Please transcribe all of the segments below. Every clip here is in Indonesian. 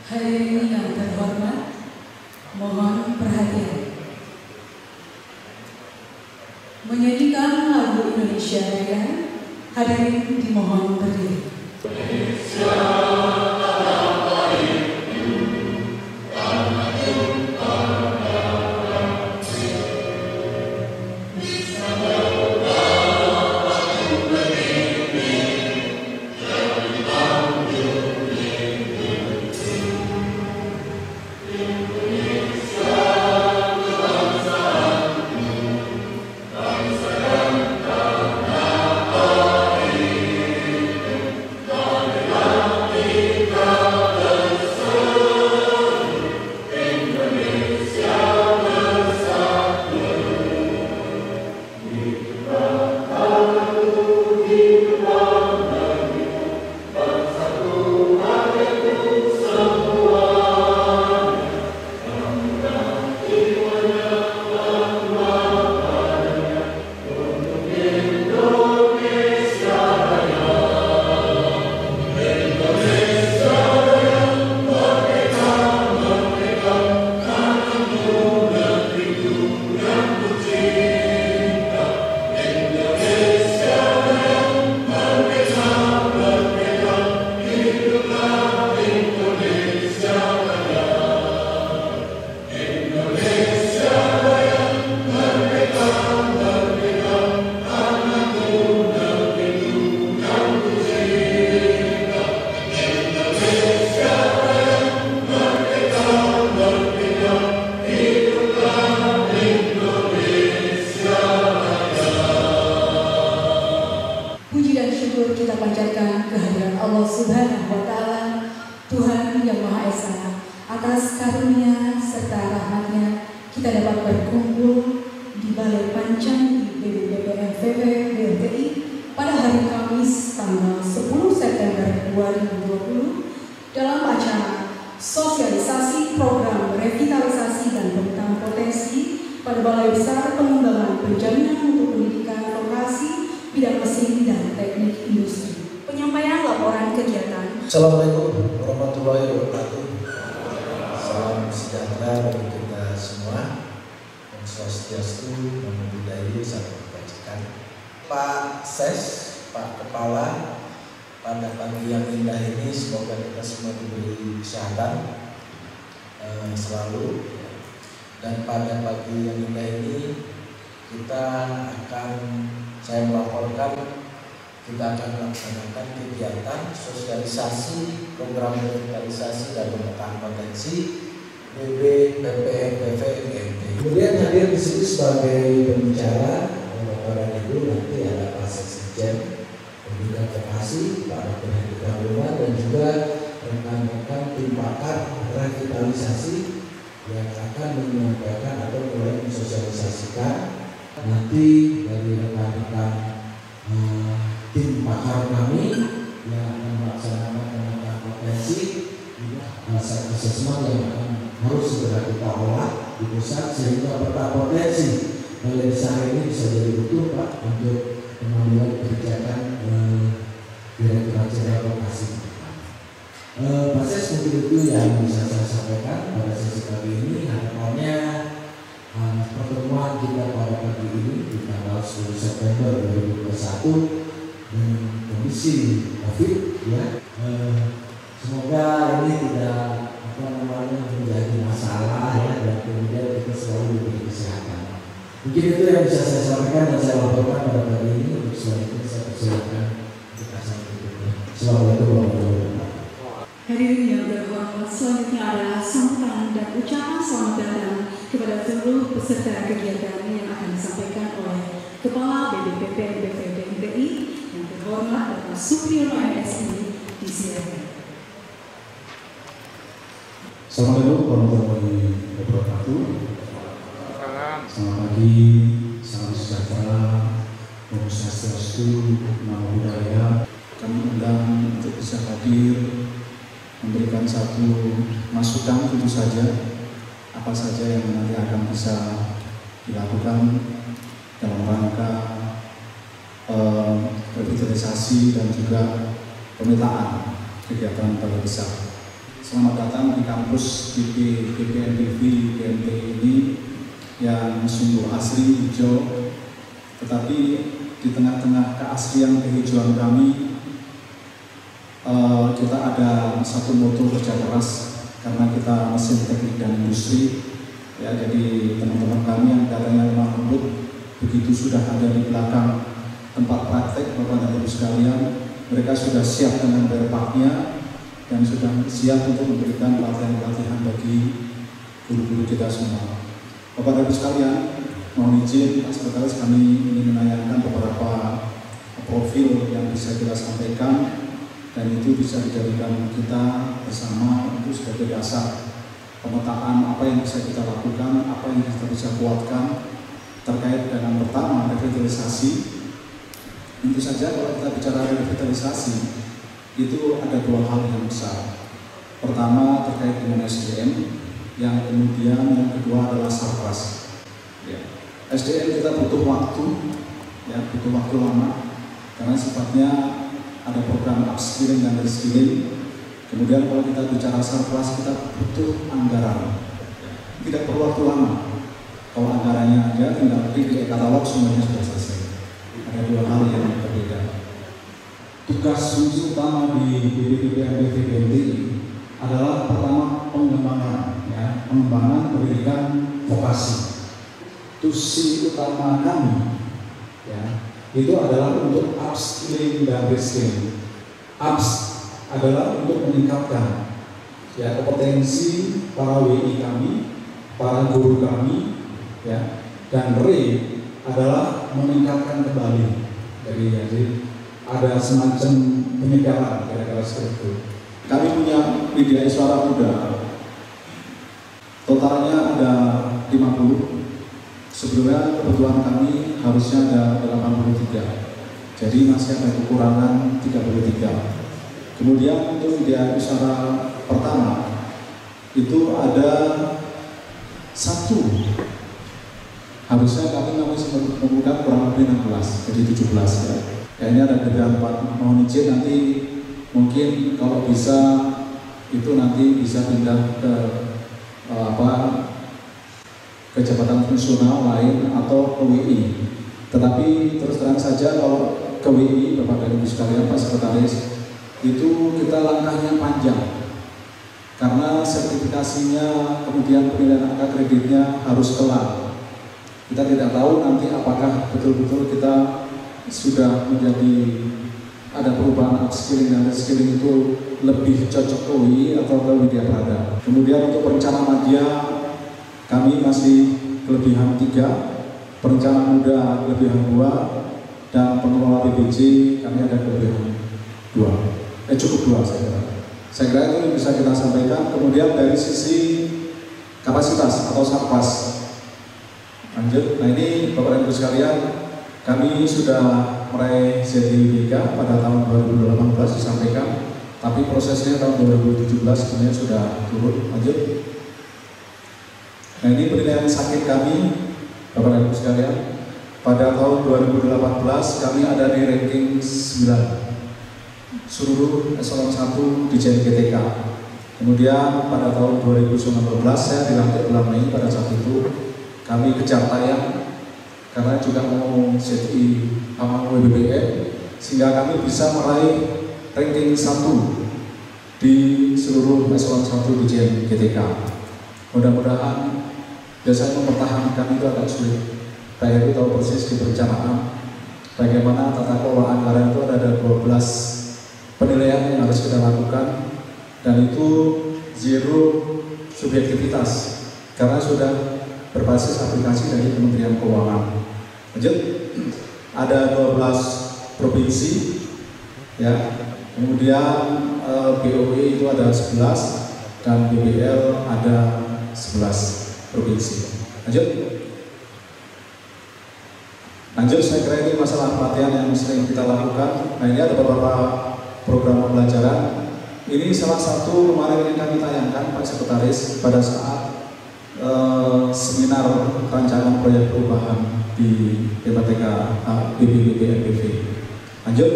Hadirin yang terhormat, mohon perhatian. Menyanyikan lagu Indonesia Raya, hadirin dimohon berdiri. Kita panjatkan kehadiran Allah Subhanahu wa Ta'ala, Tuhan yang Maha Esa, atas karunia serta rahmatnya kita dapat berkumpul di Balai Pancang di BPPMVP BRTI pada hari Kamis tanggal 10 September 2020 dalam acara sosialisasi program revitalisasi dan pemetaan potensi pada Balai Besar Pengembangan Penjaminan untuk Pendidikan Vokasi Bidang Mesin dan Teknik Industri. Penyampaian laporan kegiatan. Assalamualaikum warahmatullahi wabarakatuh. Salam sejahtera bagi kita semua. Om Swastiastu, Namo Buddhaya, Salam Kebajikan. Pak Ses, Pak Kepala, pada pagi yang indah ini semoga kita semua diberi kesehatan selalu. Dan pada pagi yang indah ini saya melaporkan kita akan melaksanakan kegiatan sosialisasi program revitalisasi dan pemetaan potensi BPPMVP IMT. Kemudian hadir di sini sebagai pembicara pemaparan itu nanti ada Pak Sekjen Pembina Vokasi, Pak Dr. Hedi Karuna, dan juga rekan-rekan tim pakar revitalisasi yang akan menyampaikan atau mulai mensosialisasikan. Nanti dari rekan-rekan tim pakar kami yang akan melaksanakan pemetaan potensi, asesmen yang harus segera kita olah di pusat sehingga peta potensi Balai Besar ini bisa jadi utuh, Pak, untuk pengambilan kebijakan Direktorat Jenderal Vokasi. Pak Ses, mungkin itu yang bisa saya sampaikan pada sesi kali ini. Harapannya pertemuan kita pada pagi ini di tanggal 10 September 2021 dengan kondisi COVID, ya, semoga ini tidak menjadi masalah, ya, dan kemudian kita selalu diberi kesehatan. Mungkin itu yang bisa saya sampaikan dan saya laporkan pada pagi ini. Untuk selanjutnya saya persilakan kita berikutnya. Assalamualaikum warahmatullahi wabarakatuh. Hadirin yang berhormat, selanjutnya adalah sambutan dan ucapan selamat datang kepada seluruh peserta kegiatan yang akan disampaikan oleh Kepala BPPM BPPMTI yang terhormat Bapak Supriyono MSI. Disilakan. Assalamualaikum warahmatullahi wabarakatuh. Selamat pagi, salam sejahtera, Om Swastiastu, Namo Buddhaya. Kami undang untuk bisa hadir memberikan satu masukan, tentu saja apa saja yang nanti akan bisa dilakukan dalam rangka revitalisasi dan juga pemetaan kegiatan Balai Besar. selamat datang di kampus BPNBV BMT ini yang sungguh asri hijau, tetapi di tengah-tengah keasrian kehijauan kami, kita ada satu moto kerja keras karena kita mesin teknik dan industri. Ya, jadi teman-teman kami yang katanya lemah lembut, begitu sudah ada di belakang tempat praktek, Bapak dan Ibu sekalian, mereka sudah siap dengan berpaknya dan sudah siap untuk memberikan pelatihan-pelatihan bagi guru-guru kita semua. Bapak dan Ibu sekalian, mohon izin Pak Sekretaris, kami ingin menanyakan beberapa profil yang bisa kita sampaikan, dan itu bisa dijadikan kita bersama untuk sebagai dasar pemetaan apa yang bisa kita lakukan, apa yang kita bisa kuatkan terkait dengan pertama revitalisasi. Tentu saja kalau kita bicara revitalisasi itu ada dua hal yang besar. Pertama terkait dengan SDM, yang kemudian yang kedua adalah sarpras. Ya. SDM kita butuh waktu, ya, butuh waktu lama karena sifatnya ada program upskilling dan reskilling. Kemudian kalau kita bicara sarpras, kita butuh anggaran. Tidak perlu waktu lama. Kalau anggarannya ada, tinggal klik di e-katalog, semuanya sudah selesai. Ada dua hal yang berbeda. Tugas fungsi utama di BPNBV BMT adalah pertama pengembangan, ya, pengembangan pendidikan vokasi. Tusi utama kami, ya, itu adalah untuk upskilling dan reskilling. Ups adalah untuk meningkatkan, ya, kompetensi para WI kami, para guru kami, ya, dan adalah meningkatkan kembali. Jadi ada semacam penyegaran kira-kira seperti itu. Kami punya media Iswara Muda, totalnya ada 50. Sebelumnya kebutuhan kami harusnya ada 83, jadi masih ada kekurangan 33. Kemudian untuk media usaha pertama itu ada 1, harusnya kami masih membuka kurang lebih 16, jadi 17 ya. Kayaknya ada beberapa, mohon izin nanti mungkin kalau bisa itu nanti bisa pindah ke ke jabatan fungsional lain atau ke WI. Tetapi terus terang saja kalau ke WI, Bapak dan Ibu sekalian, Pak Sekretaris, itu kita langkahnya panjang karena sertifikasinya, kemudian penilaian angka kreditnya harus kelar. Kita tidak tahu nanti apakah betul-betul kita sudah menjadi ada perubahan upskilling dan reskilling itu lebih cocok ke WI atau ke Widya Prada. Kemudian untuk perencana media kami masih kelebihan 3, perencana muda kelebihan 2, dan pengelola PBJ kami ada kelebihan 2. Cukup 2 saya kira. Saya kira itu bisa kita sampaikan. Kemudian dari sisi kapasitas atau sarpas, lanjut. Nah ini Bapak dan Ibu sekalian, kami sudah meraih ZIBK pada tahun 2018 disampaikan, tapi prosesnya tahun 2017 sebenarnya sudah turun. Lanjut. Nah ini penilaian sakit kami, Bapak dan Ibu sekalian, pada tahun 2018 kami ada di ranking 9 seluruh eselon 1 di JNGTK. Kemudian pada tahun 2019 saya dilantik bulan Mei, pada saat itu kami kejar tayang karena juga mau ZI sama WBBM, sehingga kami bisa meraih ranking 1 di seluruh eselon 1 di JNGTK. Mudah-mudahan, biasanya mempertahankan itu agak sulit. Saya itu tahu persis di perencanaan bagaimana tata kelola anggaran itu ada 12 penilaian yang harus kita lakukan, dan itu zero subjektivitas karena sudah berbasis aplikasi dari Kementerian Keuangan. Lanjut, ada 12 provinsi, ya. Kemudian BOE itu ada 11 dan BBL ada 11 provinsi. Lanjut, saya kira ini masalah pelatihan yang sering kita lakukan. Nah ini ada beberapa program pembelajaran. Ini salah satu kemarin yang kami tayangkan Pak Sekretaris pada saat seminar rancangan proyek perubahan di PPTK BPNBV. Lanjut.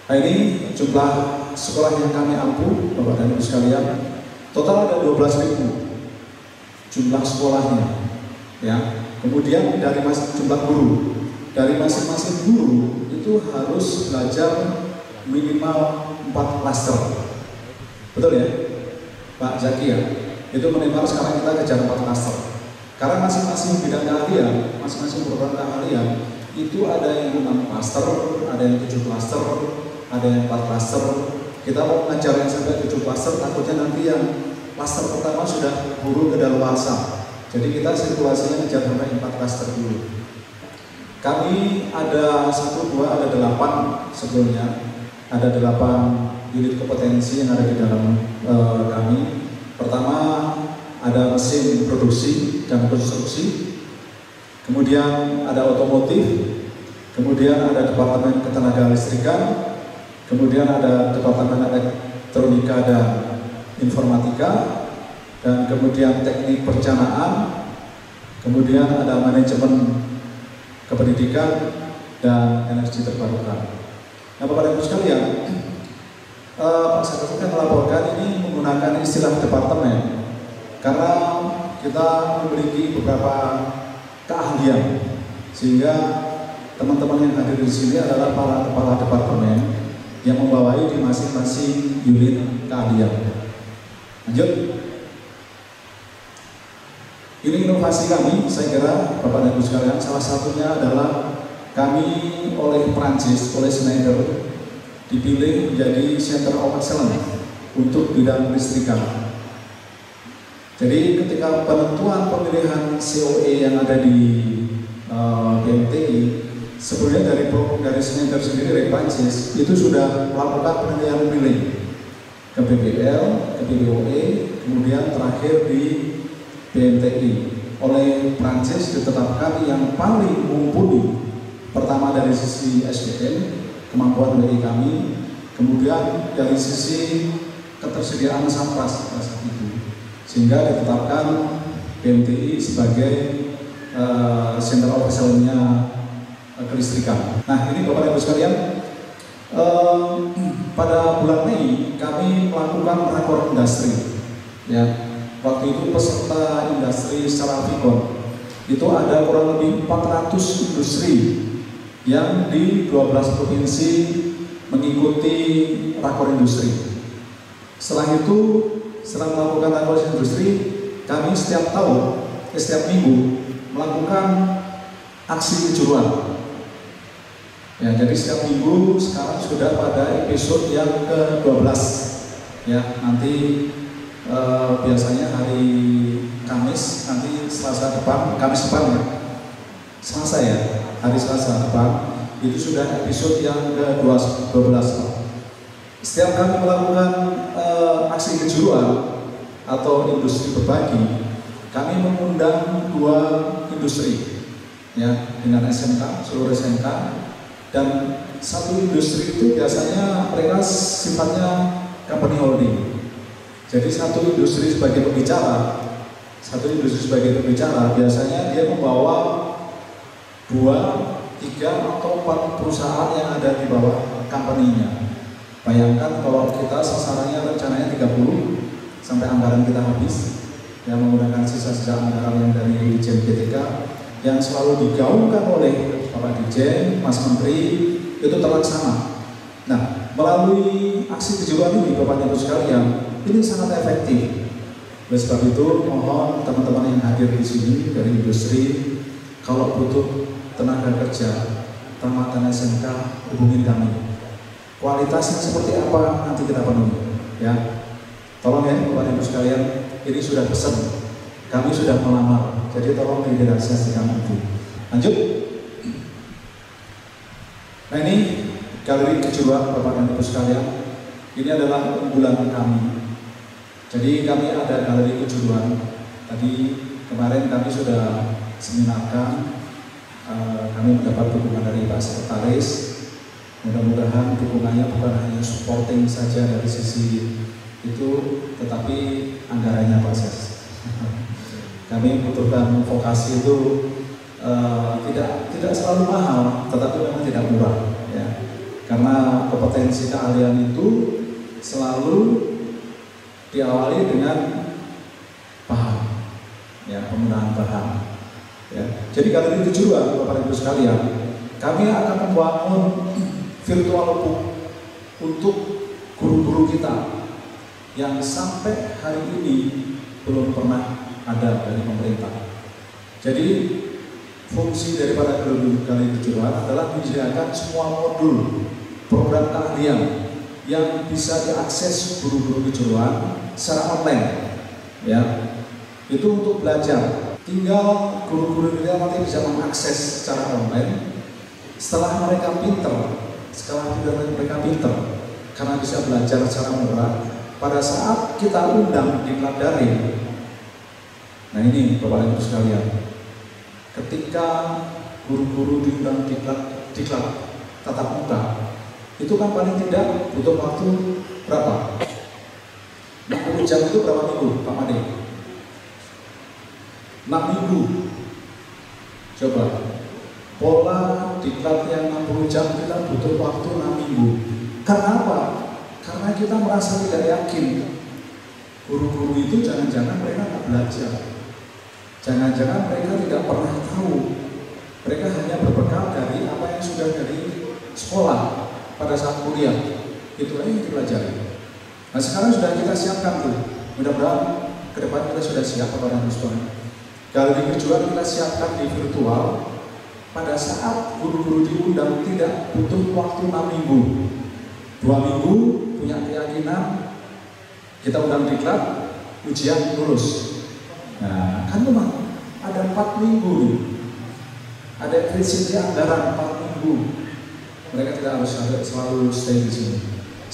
Nah ini jumlah sekolah yang kami ampu, Bapak dan Ibu sekalian, total ada 12.000 jumlah sekolahnya, ya. Kemudian dari jumlah guru, dari masing-masing guru itu harus belajar minimal 4 klaster, betul ya, Pak Zaki ya? Itu minimal sekarang kita kejar 4 klaster. Karena masing-masing bidang keahlian, masing-masing program keahlian itu ada yang 6 klaster, ada yang 7 klaster, ada yang 4 klaster. Kita mau mengajar yang sampai 7 klaster, takutnya nanti yang klaster pertama sudah buru kedaluarsa. Jadi kita sirkulasinya ngejar sampai 4 klaster dulu. Kami ada 1, 2, ada 8 sebelumnya. Ada 8 unit kompetensi yang ada di dalam kami. Pertama ada mesin produksi dan konstruksi, kemudian ada otomotif, kemudian ada departemen ketenaga listrikan, kemudian ada departemen elektronika dan informatika, dan kemudian teknik perencanaan, kemudian ada manajemen kependidikan dan energi terbarukan. Nah, Bapak dan Ibu sekalian, Pak Sekretariat melaporkan ini menggunakan istilah departemen karena kita memiliki beberapa keahlian, sehingga teman-teman yang hadir di sini adalah para kepala departemen yang membawai di masing-masing unit keahlian. Lanjut. Ini inovasi kami, saya kira Bapak dan Ibu sekalian, salah satunya adalah kami oleh Prancis, oleh Schneider dipilih menjadi Center of Excellence untuk bidang listrikan. Jadi ketika penentuan pemilihan COE yang ada di BMTI, sebenarnya dari Schneider sendiri, dari Prancis itu sudah melakukan penilaian pilih ke BBL, ke BBOE, kemudian terakhir di BMTI. Oleh Prancis ditetapkan yang paling mumpuni, pertama dari sisi SDM, kemampuan dari kami, kemudian dari sisi ketersediaan sampah saat itu, sehingga ditetapkan BMTI sebagai Center of Excellence-nya kelistrikan. Nah, ini Bapak Ibu sekalian, pada bulan Mei kami melakukan rakor industri, ya. Waktu itu peserta industri secara Vicon itu ada kurang lebih 400 industri yang di 12 provinsi mengikuti rakor industri. Setelah itu, setelah melakukan rakor industri, kami setiap tahun, setiap minggu melakukan aksi kejuruan. Ya, jadi setiap minggu sekarang sudah pada episode yang ke-12. Ya, nanti biasanya hari Kamis, nanti Selasa depan, Kamis depan ya, Selasa ya, hari Selasa depan itu sudah episode yang ke-12. Setiap kami melakukan aksi kejuruan atau industri berbagi, kami mengundang 2 industri ya, dengan SMK, seluruh SMK, dan satu industri itu biasanya mereka sifatnya company holding. Jadi satu industri sebagai pembicara biasanya dia membawa 2, 3, atau 4 perusahaan yang ada di bawah company-nya. Bayangkan kalau kita sasarannya rencananya 30 sampai anggaran kita habis, yang menggunakan sisa-sisa anggaran yang dari Dirjen PTK yang selalu digaungkan oleh Bapak Dirjen, Mas Menteri, itu terlaksana. Nah, melalui aksi kejuruan ini Bapak Ibu sekalian, ini sangat efektif. Oleh sebab itu, mohon teman-teman yang hadir di sini dari industri, kalau butuh tenaga kerja tamatan SMK, hubungin kami. Kualitasnya seperti apa nanti kita penuhi, ya. Tolong ya Bapak Ibu sekalian, ini sudah pesan, kami sudah melamar, jadi tolong direalisasikan itu. Lanjut. Nah, ini galeri kejuruan Bapak dan Ibu sekalian, ini adalah unggulan kami. Jadi kami ada galeri kejuruan. Tadi kemarin kami sudah seminarkan, kami mendapat dukungan dari Pak Sekretaris. Mudah-mudahan dukungannya bukan hanya supporting saja dari sisi itu, tetapi anggarannya Pak Ses. Kami membutuhkan vokasi itu tidak selalu mahal, tetapi memang tidak murah. Ya. Karena kompetensi keahlian itu selalu diawali dengan paham, ya, penggunaan paham. Ya. Jadi kali ini tujuan Bapak Ibu sekalian, kami akan membangun virtual book untuk guru-guru kita yang sampai hari ini belum pernah ada dari pemerintah. Jadi fungsi daripada guru kali tujuan adalah menyediakan semua modul program keahlian yang bisa diakses guru-guru kejuruan secara online, ya. Itu untuk belajar. Tinggal guru-guru kita nanti bisa mengakses secara online. Setelah mereka pinter, karena bisa belajar secara murah, pada saat kita undang di kelas daring. Nah ini Bapak Ibu sekalian, ketika guru-guru diundang di kelas tatap muka, itu kan paling tidak butuh waktu berapa? 60 jam itu berapa minggu, Pak Made? 6 minggu. Coba, pola diklat yang 60 jam kita butuh waktu 6 minggu. Karena apa? Karena kita merasa tidak yakin guru-guru itu jangan-jangan mereka tidak belajar. Jangan-jangan mereka tidak pernah tahu. Mereka hanya berbekal dari apa yang sudah dari sekolah pada saat kuliah. Itu aja yang dipelajari. Nah sekarang sudah kita siapkan tuh. Mudah-mudahan ke depan kita sudah siap kepada Muslim. Kalau di kejuan kita siapkan di virtual, pada saat guru-guru diundang tidak butuh waktu 6 minggu. 2 minggu punya keyakinan, kita undang diklat, ujian lulus. Nah kan memang ada 4 minggu nih. Ada efisiensi anggaran 4 minggu. Mereka tidak harus selalu stay di sini.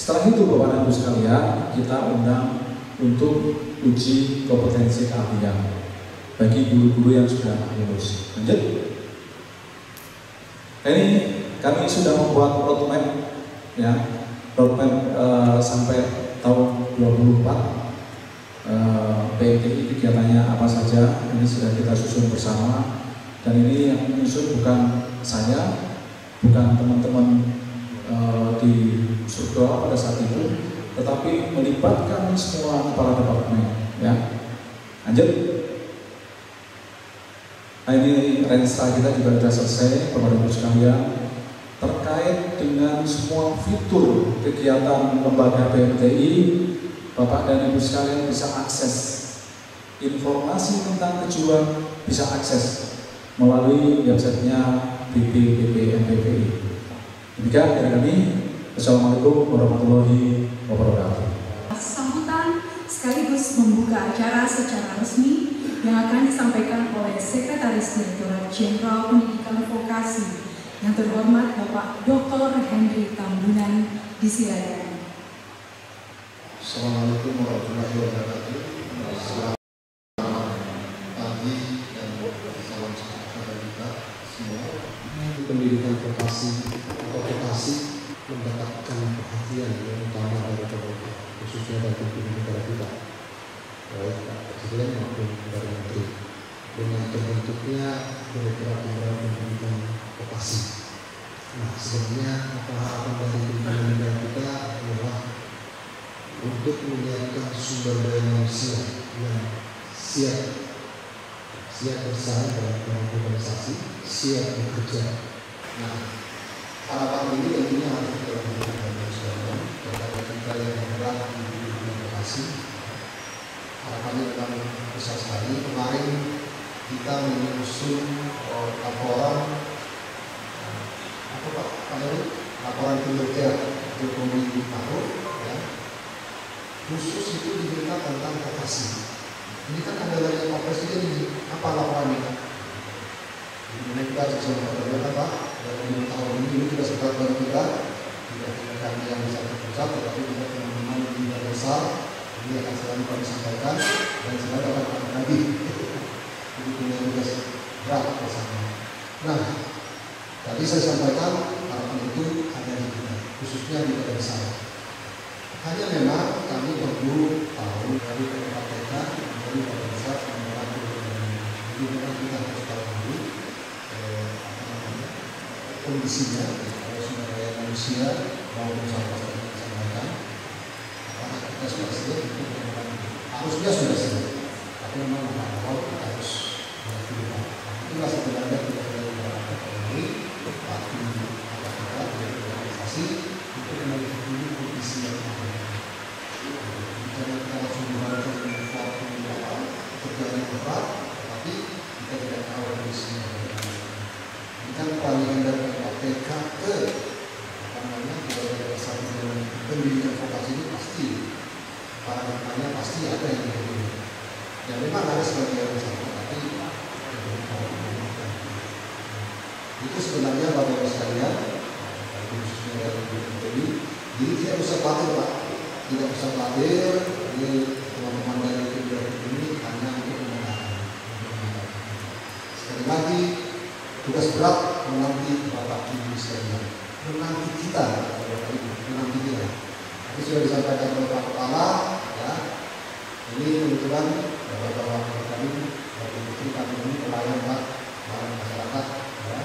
Setelah itu Bapak Ibu sekalian, kita undang untuk uji kompetensi keahlian bagi guru-guru yang sudah lulus. Lanjut. Ini kami sudah membuat roadmap, ya, roadmap sampai tahun 2024. PMTI kegiatannya apa saja ini sudah kita susun bersama, dan ini yang menyusun bukan saya, bukan teman-teman di surga pada saat itu, tetapi melibatkan semua kepala departemen, ya. Lanjut. Nah, ini Renstra kita juga sudah selesai, Bapak Ibu sekalian, terkait dengan semua fitur kegiatan lembaga PMTI. Bapak dan Ibu sekalian bisa akses informasi tentang kejuruan, bisa akses melalui websitenya BPPP-MPPI. Demikian dari kami. Assalamualaikum warahmatullahi wabarakatuh. Sambutan sekaligus membuka acara secara resmi yang akan disampaikan oleh Sekretaris Direktorat Jenderal Pendidikan Vokasi yang terhormat Bapak Dr. Henry Tambunan, disilakan. Assalamualaikum warahmatullahi wabarakatuh. Selamat pagi dan salam sejahtera kita semua. Pendidikan vokasi atau vokasi mendapatkan perhatian yang utama dari pemerintah, khususnya dari pimpinan negara kita, baik Pak Presiden maupun dari Menteri, dengan terbentuknya Direktorat Jenderal Pendidikan Vokasi. Nah, sebenarnya apa harapan dari pimpinan negara kita adalah untuk menyiapkan sumber daya manusia yang siap bersaing dalam organisasi, siap bekerja. Nah, harapan ini tentunya harus kita lakukan kepada kita yang bergerak di bidang vokasi. Harapannya memang besar sekali. Kemarin kita menyusun laporan laporan kinerja untuk pemilu tahun, ya. Khusus itu diminta tentang vokasi. Ini kan anggarannya Pak Presiden ini, apa laporannya? Ini kita sesuai dengan apa? Dalam tahun ini kita sebar baru kita, tidak kami yang bisa terpusat, tetapi juga teman-teman di besar. Ini akan selalu kami sampaikan dan selalu akan kami lagi. Jadi punya tugas berat bersama. Nah, tadi saya sampaikan harapan itu ada di kita, khususnya di kota besar. Hanya memang kami perlu tahu dari KPK, dari kota besar, jadi memang kita harus tahu dulu kondisinya, sumber daya manusia manusia maupun sahabat yang disampaikan. Apakah kita sudah siap untuk melakukan? Harusnya sudah siap, tapi memang awal kita harus melakukan. Itulah sebenarnya kita sudah melakukan ini, waktu kita organisasi untuk mengikuti kondisi yang ada. Karena kita langsung berharap terjadi berat, tapi kita tidak tahu kondisinya. Ini kan peralihan dari KPK ke pendidikan vokasi ini pasti paradigmanya pasti ada yang berbeda. Ya memang ada sebagian sama, tapi itu sebenarnya Bapak Ibu sekalian, khususnya dari jadi tidak usah khawatir Pak, tidak usah khawatir. Ini teman-teman dari ini hanya untuk memudahkan. Sekali lagi tugas berat menanti Bapak Ibu sekalian, menanti kita, Bapak Ibu, menanti kita. Ini sudah disampaikan oleh Pak Kepala, ya. Ini kebetulan Bapak-bapak kami, Bapak Ibu kami ini pelayan Pak, pelayan masyarakat, ya.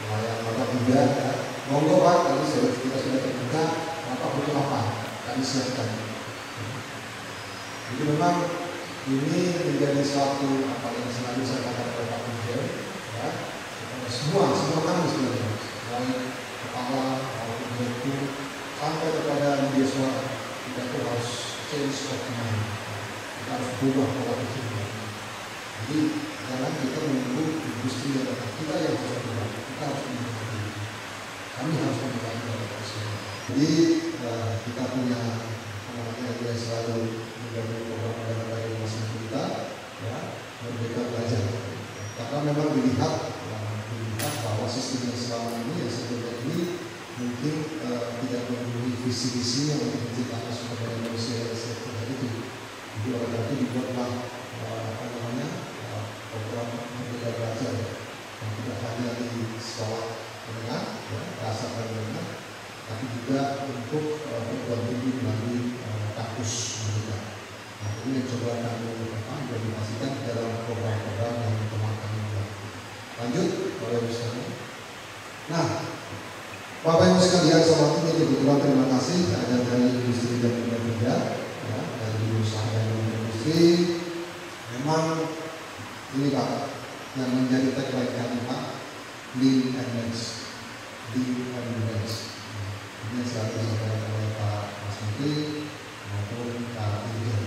Pelayan Bapak juga, ya. Monggo Pak, tadi kita sudah terbuka, Bapak butuh apa? Kami siapkan. Jadi memang ini menjadi suatu apa yang selalu saya katakan oleh Pak Dirjen, ya. Semua kami sebenarnya, baik kepala maupun direktur sampai kepada media suara, kita itu harus change of mind, kita harus berubah pola pikir. Jadi jangan kita menunggu industri yang datang, kita yang harus berubah, kita harus berubah. Kami harus berubah dari semua. Jadi kita punya dia selalu menjadi program dari masing kita, ya, Merdeka Belajar. Karena memang dilihat bahwa sistem yang selama ini yang sebelumnya ini mungkin tidak memenuhi visi-visi yang menciptakan sumber daya manusia yang seperti itu. Jadi oleh karena itu dibuatlah program Merdeka Belajar yang tidak hanya di sekolah menengah, ya, dasar dan menengah, tapi juga untuk perguruan tinggi melalui kampus Merdeka. Nah, ini yang coba kami implementasikan dalam program-program yang telah kami buat. Lanjut, Bapak Ibu sekalian. Nah, Bapak Ibu sekalian, selamat ini kebetulan terima kasih ada dari industri dan dunia kerja, ya, dari usaha dan industri. Memang ini Pak yang menjadi tagline kami Pak, Lean and Manage, Lean and Manage. Ini selalu disampaikan oleh Pak Mas Menteri maupun Pak Dirjen.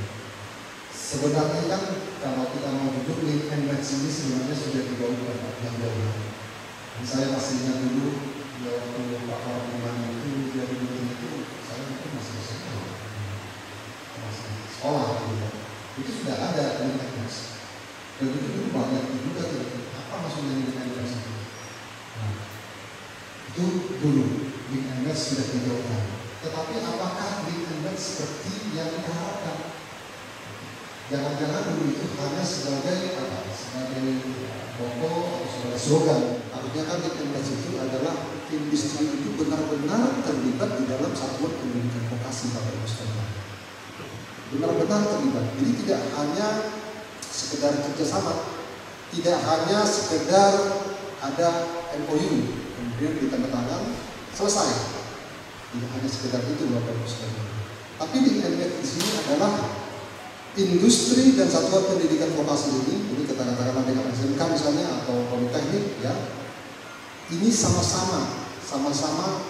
Sebenarnya kan kalau kita mau duduk Lean and Manage ini sebenarnya sudah dibawa Pak yang jauh. Saya masih ingat dulu waktu Pak Warman itu jadi meeting itu, saya mungkin masih sekolah, gitu. Itu sudah ada Lean and Manage. Dan itu dulu banyak juga apa maksudnya Lean and Manage itu? Nah, itu dulu Lean and Manage sudah dijauhkan. Tetapi apakah Lean and Manage seperti yang kita harapkan? Jangan-jangan dulu itu hanya sebagai apa? Sebagai pokok atau sebagai slogan. Artinya kan Lean and Manage itu adalah industri itu benar-benar terlibat di dalam satuan pendidikan vokasi Bapak Ibu sekalian. Benar-benar terlibat. Jadi tidak hanya sekedar kerjasama, tidak hanya sekedar ada MOU kemudian ditandatangan selesai. Tidak hanya sekedar itu Bapak Ibu sekalian. Tapi Lean and Manage di sini adalah industri dan satuan pendidikan vokasi ini katakanlah dengan SMK misalnya atau politeknik, ya, ini sama-sama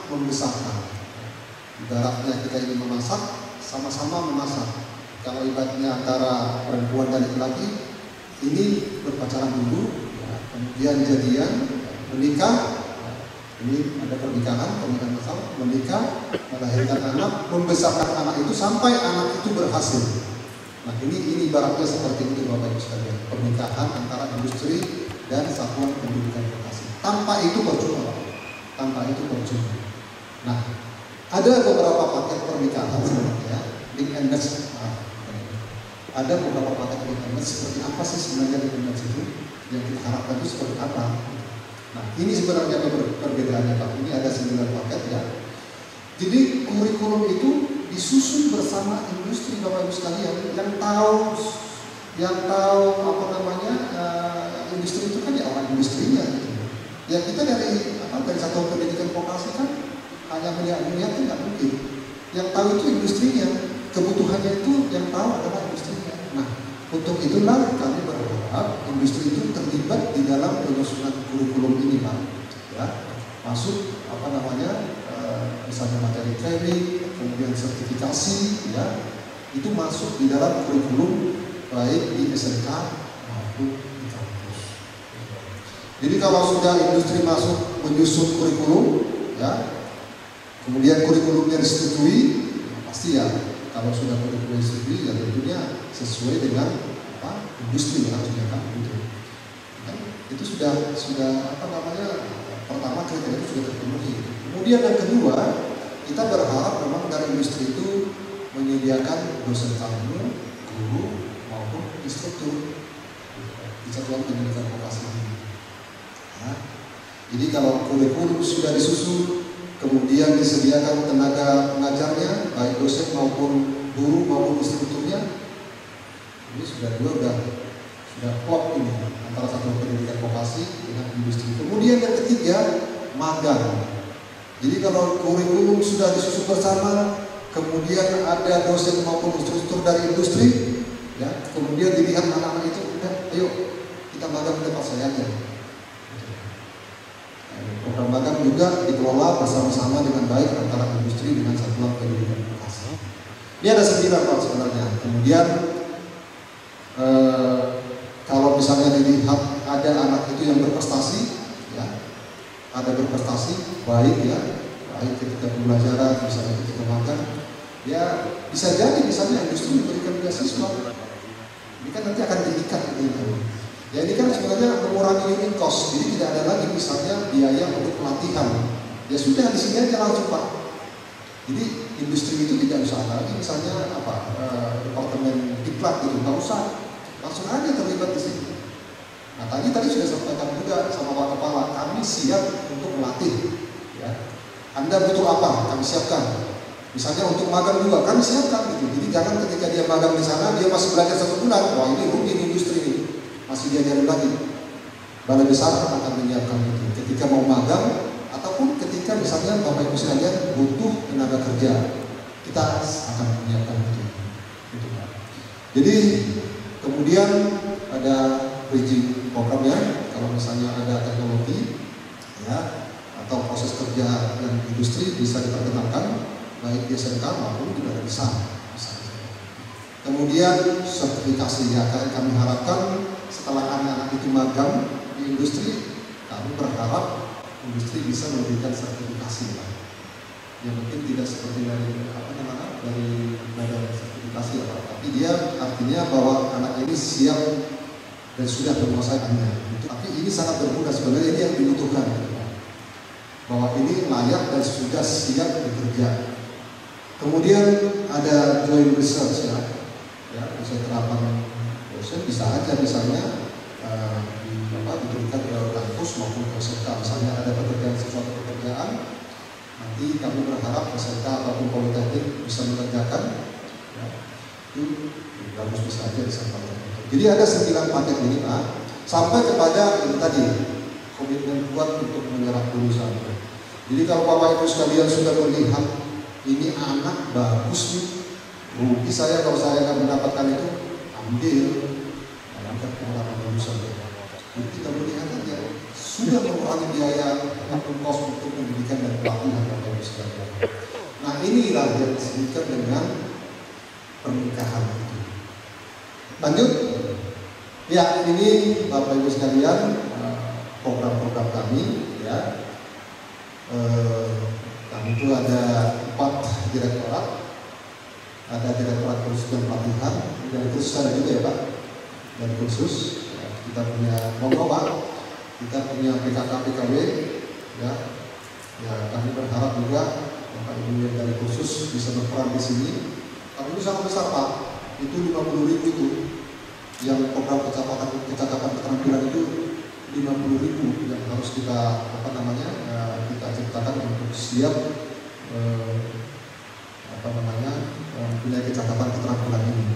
membesarkan. Ibaratnya kita ini memasak, sama-sama memasak. Kalau ibaratnya antara perempuan dan laki-laki, ini berpacaran dulu, ya, kemudian jadian, menikah. Ini ada pernikahan masal, menikah, melahirkan anak, membesarkan anak itu sampai anak itu berhasil. Nah ini ibaratnya seperti itu Bapak Ibu sekalian, pernikahan antara industri dan satuan pendidikan vokasi. Tanpa itu percuma, tanpa itu percuma. Nah, ada beberapa paket pernikahan sebenarnya, Lean and Manage. Ada beberapa paket Lean and Manage seperti apa sih sebenarnya Lean and Manage itu? Yang kita harapkan itu seperti apa? Nah, ini sebenarnya perbedaannya Pak. Ini ada 9 paket, ya. Jadi kurikulum itu disusun bersama industri Bapak Ibu sekalian yang tahu apa namanya industri itu kan ya orang industrinya gitu. Ya kita dari satuan pendidikan vokasi kan hanya melihat tidak mungkin. Yang tahu itu industrinya, kebutuhannya itu yang tahu adalah industrinya. Nah, untuk itulah kami berharap industri itu terlibat di dalam penyusunan kurikulum ini, Pak. Ya, masuk misalnya materi training, kemudian sertifikasi, ya, itu masuk di dalam kurikulum baik di SMK maupun di kampus. Jadi kalau sudah industri masuk menyusun kurikulum, ya, kemudian kurikulumnya disetujui, pasti ya kalau sudah kurikulum disetujui, ya tentunya sesuai dengan industri yang harus dilakukan gitu. Kan itu sudah pertama kriteria itu sudah terpenuhi. Kemudian yang kedua, kita berharap memang dari industri itu menyediakan dosen tamu, guru maupun instruktur di satuan pendidikan vokasi ini. Nah, jadi kalau kurikulum sudah disusun, kemudian disediakan tenaga pengajarnya, baik dosen maupun guru maupun instrukturnya, ini sudah plot ini antara satuan pendidikan vokasi dengan industri. Kemudian yang ketiga, magang. Jadi kalau kurikulum sudah disusun bersama, kemudian ada dosen maupun instruktur dari industri, ya, kemudian dilihat anak-anak itu, udah, ayo kita magang di tempat saya aja. Program magang juga dikelola bersama-sama dengan baik antara industri dengan satuan pendidikan vokasi. Ini ada 9 Pak sebenarnya. Kemudian kalau misalnya dilihat ada anak itu yang berprestasi, ya, ada berprestasi baik, ya, baik ketika pembelajaran, misalnya ketika magang, ya bisa jadi misalnya industri memberikan beasiswa. Ini kan nanti akan diikat gitu. Ya ini kan sebenarnya mengurangi unit cost, jadi tidak ada lagi misalnya biaya untuk pelatihan. Ya sudah di sini aja langsung Pak. Jadi industri itu tidak usah ada lagi misalnya departemen diklat gitu, nggak usah, langsung aja terlibat di sini. Nah tadi sudah sampaikan juga sama Pak Kepala, kami siap untuk melatih. Ya. Anda butuh apa? Kami siapkan. Misalnya untuk magang juga kami siapkan gitu. Jadi jangan ketika dia magang di sana dia masih belajar 1 bulan, wah ini rugi industri ini. Masih diajarin lagi. Balai besar akan menyiapkan itu. Ketika mau magang ataupun ketika misalnya Bapak Ibu sekalian butuh tenaga kerja, kita akan menyiapkan itu. Jadi kemudian ada bridging programnya. Kalau misalnya ada teknologi, ya, atau proses kerja yang industri bisa diperkenalkan baik di SMK maupun di balai besar. Kemudian sertifikasi, ya, kami harapkan setelah anak-anak itu magang di industri, kami berharap industri bisa memberikan sertifikasi, Pak. Yang mungkin tidak seperti dari badan sertifikasi, Pak. Tapi dia artinya bahwa anak ini siap dan sudah menguasai bidangnya. Tapi ini sangat berguna sebenarnya, ini yang dibutuhkan, bahwa ini layak dan sudah siap bekerja. Kemudian ada joint research, ya, bisa terapan dosen bisa aja misalnya diberikan ke kampus maupun ke SMK. Misalnya ada sesuatu pekerjaan, nanti kami berharap SMK ataupun politeknik bisa mengerjakan, ya, itu bagus bisa aja disampaikan. Jadi ada 9 paket ini Pak, sampai kepada ini tadi komitmen kuat untuk menyerap lulusan. Jadi kalau Bapak Ibu sekalian sudah melihat ini anak bagus nih, rugi saya kalau saya nggak mendapatkan itu, ambil angkat pengenalan lulusan. Jadi kita melihat aja sudah mengurangi biaya untuk kos untuk pendidikan dan pelatihan Bapak Ibu sekalian. Nah inilah yang disebutkan dengan pernikahan itu. Lanjut, ya ini Bapak Ibu sekalian program-program kami, ya. Kami itu ada 4 direktorat, ada direktorat khusus dan pelatihan, dan khusus ada juga ya Pak, dan khusus ya, kita punya monggo Pak, kita punya PKK-PKW, ya, kami berharap juga Bapak Ibu yang dari khusus bisa berperan di sini. Kalau itu sangat besar Pak, itu 50.000 itu, yang program kecakapan keterampilan itu 50.000 yang harus kita kita ciptakan untuk siap punya kecakapan keterampilan ini.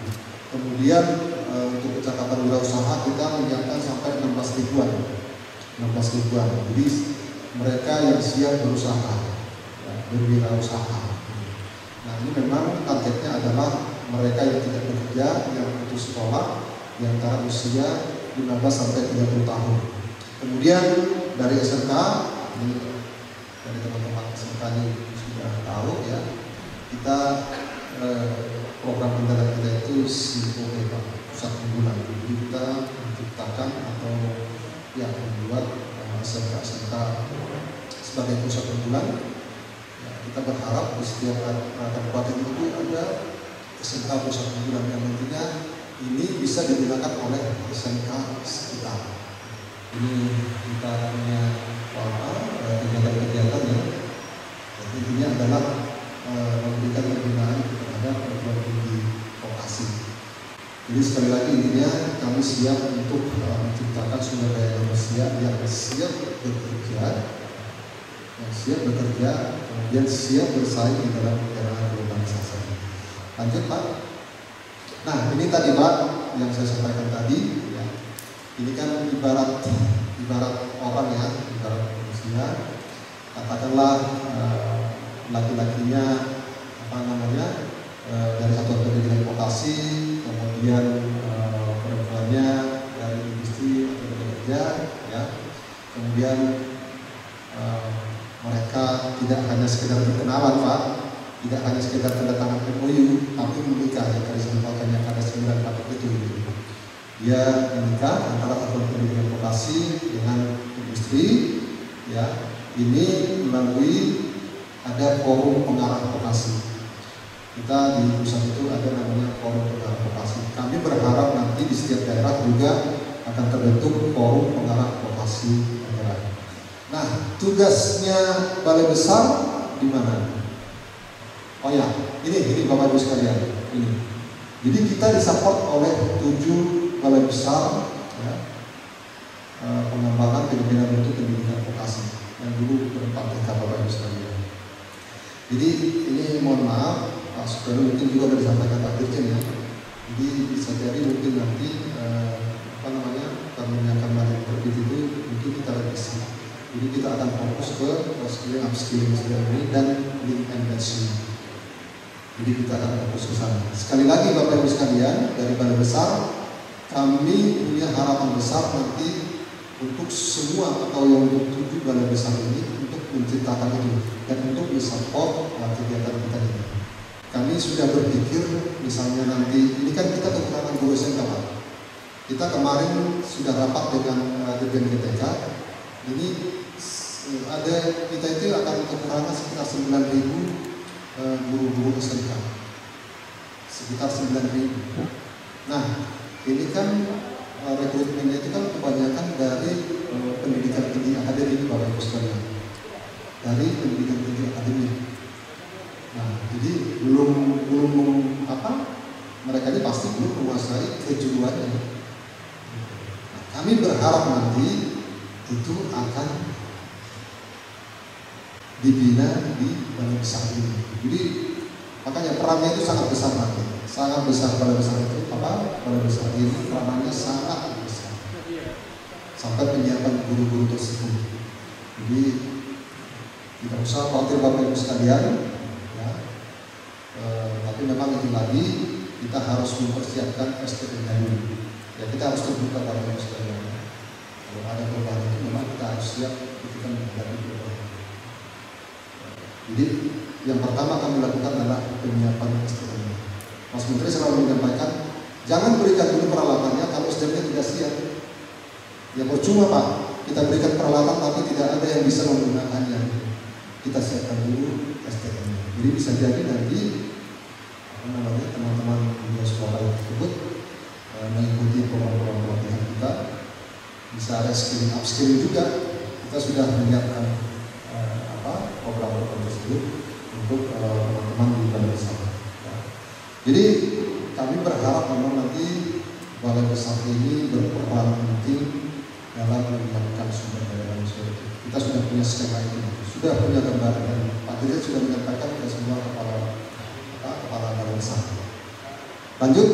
Kemudian untuk kecakapan wirausaha kita menyiapkan sampai 16 ribuan. Jadi mereka yang siap berusaha, berwirausaha. Nah, ini memang targetnya adalah mereka yang tidak bekerja, yang putus sekolah, yang antara usia 15 sampai 30 tahun. Kemudian dari SMK, ini dari teman-teman SMK ini sudah tahu ya, kita program internet kita itu COE, pusat unggulan. Jadi kita menciptakan atau yang membuat SMK sebagai pusat unggulan. Ya, kita berharap di setiap kabupaten itu ada SMK pusat unggulan yang nantinya ini bisa digunakan oleh SMK sekitar. Ini kita punya kegiatan-kegiatan ya. Intinya adalah memberikan pembinaan terhadap perguruan tinggi vokasi. Jadi sekali lagi intinya kami siap untuk menciptakan sumber daya manusia yang siap bekerja, kemudian siap bersaing di dalam era globalisasi. Lanjut Pak. Nah ini tadi Pak yang saya sampaikan tadi. Ya. Ini kan ibarat orang ya, ibarat manusia. Katakanlah laki-lakinya dari satuan pendidikan vokasi, kemudian perempuannya dari industri atau bekerja, ya. Kemudian mereka tidak hanya sekedar berkenalan Pak, tidak hanya sekedar tanda tangan MOU, tapi menikah ya dari sampaikannya ada 9 paket itu. Dia menikah antara satuan pendidikan vokasi dengan industri, ya. Ini melalui ada forum pengarah vokasi. Kita di pusat itu ada namanya forum pengarah vokasi. Kami berharap nanti di setiap daerah juga akan terbentuk forum pengarah vokasi daerah. Nah, tugasnya balai besar di mana? Oh ya, ini Bapak Ibu sekalian, ini. Jadi kita disupport oleh 7 balai besar, ya, pengembangan kepemimpinan untuk pendidikan vokasi yang dulu berempat TK Bapak Ibu sekalian. Jadi ini mohon maaf, Pak Sugeng mungkin juga sudah disampaikan Pak Dirjen ya. Jadi bisa jadi mungkin nanti kami akan melakukan perbit itu mungkin kita revisi. Jadi kita akan fokus ke skilling, upskilling ini dan link and matching. Jadi kita akan fokus ke sana. Sekali lagi Bapak Ibu sekalian, dari balai besar kami punya harapan besar nanti untuk semua atau yang untuk 7 balai besar ini untuk menciptakan itu dan untuk mensupport kegiatan kita ini. Kami sudah berpikir misalnya nanti ini kan kita kekurangan guru SMK Pak. Kita kemarin sudah rapat dengan Dirjen GTK. Ini ada kita itu akan kekurangan sekitar 9.000 guru-guru SMK. Sekitar 9.000. Nah, ini kan rekrutmennya itu kan kebanyakan dari pendidikan tinggi akademik Bapak Ibu sekalian. Dari pendidikan tinggi akademik. Nah, jadi belum mereka ini pasti belum menguasai kejuruannya. Nah, kami berharap nanti itu akan dibina di balai besar ini. Jadi makanya perannya itu sangat besar nanti. Sangat besar balai besar itu balai besar ini peranannya sangat besar. Sampai penyiapan guru-guru tersebut. Jadi tidak usah khawatir Bapak Ibu sekalian, ya. Tapi memang itu lagi kita harus mempersiapkan STM-nya dulu. Ya kita harus terbuka Bapak Ibu sekalian. Kalau ada perubahan itu memang kita harus siap ketika menghadapi perubahan. Jadi yang pertama kami lakukan adalah penyiapan STM. Mas Menteri selalu menyampaikan, jangan berikan dulu peralatannya kalau SDM-nya tidak siap. Ya percuma Pak, kita berikan peralatan tapi tidak ada yang bisa menggunakannya. Kita siapkan dulu SDM-nya. Jadi bisa jadi nanti teman-teman di sekolah tersebut mengikuti program-program pelatihan kita. Bisa ada skilling upskilling juga. Kita sudah menyiapkan program-program tersebut untuk teman-teman di balai besar. Jadi kami berharap memang nanti balai besar ini berperan penting dalam menyiapkan sumber daya manusia. Kita sudah punya skema itu, sudah punya gambaran. Pak Dirjen sudah menyampaikan ke semua kepala balai besar. Lanjut,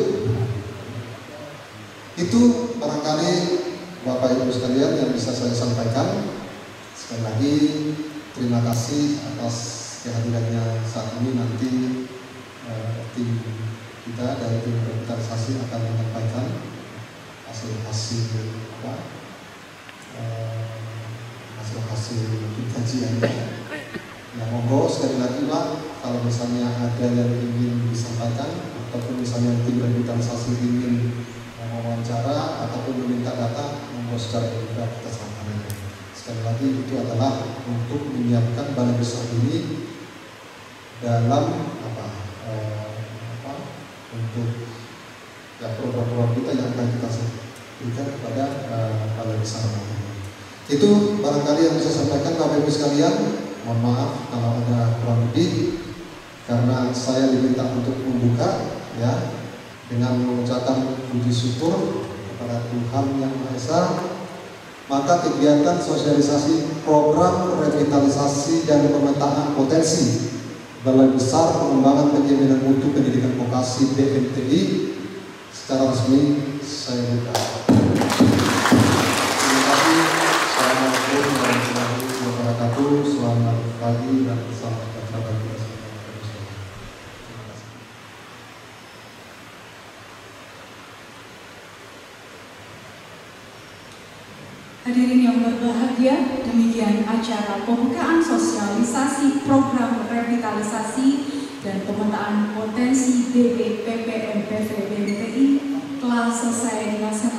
itu barangkali Bapak Ibu sekalian yang bisa saya sampaikan. Sekali lagi terima kasih atas kehadirannya saat ini nanti tim kita dari tim revitalisasi akan menyampaikan hasil-hasil kajiannya. Ya monggo sekali lagi Pak, kalau misalnya ada yang ingin disampaikan ataupun misalnya tim revitalisasi ingin mewawancara ataupun meminta data, monggo secara terbuka kita sampaikan. Sekali lagi itu adalah untuk menyiapkan balai besar ini dalam untuk ya program-program kita yang akan kita berikan kepada balai besar. Itu barangkali yang bisa sampaikan Bapak Ibu sekalian. Mohon maaf kalau ada kurang lebih, karena saya diminta untuk membuka ya dengan mengucapkan puji syukur kepada Tuhan Yang Maha Esa. Maka kegiatan sosialisasi program revitalisasi dan pemetaan potensi Balai Besar Pengembangan Penjaminan Mutu Pendidikan Vokasi BMTI secara resmi saya buka. Terima kasih. Assalamualaikum warahmatullahi wabarakatuh. Selamat pagi dan selamat datang bagi kita semua. Terima kasih. Hadirin yang berbahagia, demikian acara pembukaan sosialisasi program revitalisasi dan pemetaan potensi DB PPM BMTI telah selesai dilaksanakan.